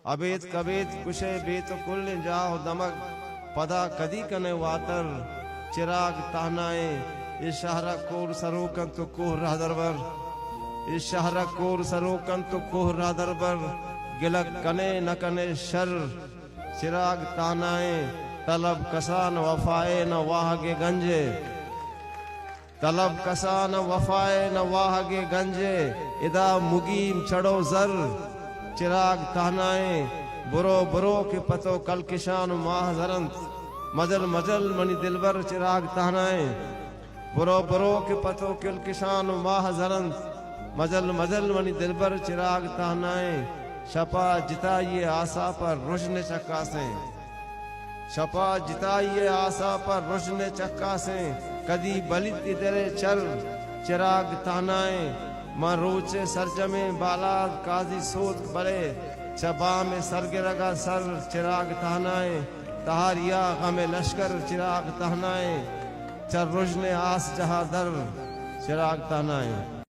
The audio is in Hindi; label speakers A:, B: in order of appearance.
A: अबेत कबेत कुशे बेत कुल जाओ दमक पदा कदी कने वातर चिराग ताहनाए इस शहरा कोर सरोकन तो कोह रादरबर इस शहरा कोर सरोकन तो कोह रादरबर गिलक कने न कने शर चिराग ताहनाए तलब कसान वफाए न वाहगे गंजे तलब कसान वफाए न वाहगे गंजे इदा मुगीम चढ़ो जर चिराग ताहनाए बुरो बुरो के पतो कल किशान माह जरंत मजल मजल मनी दिलबर चिराग ताहनाए बुरो बुरो के पतो कल किशान माह जरंत मजल मजल मनी दिलबर चिराग ताहनाए शपा जिताइए आशा पर रोशने चक्का से शपा जिताइए आशा पर रोशने चक्का से कदी बलित इधरे चल चिराग ताहनाए माँ रोचे सरजमे बालाद काजी सोत बड़े चबा में सरगे रगा सर चिराग ताहनाए तहारिया गमे लश्कर चिराग ताहनाए चर रोशने आस जहा दर चिराग ताहनाए।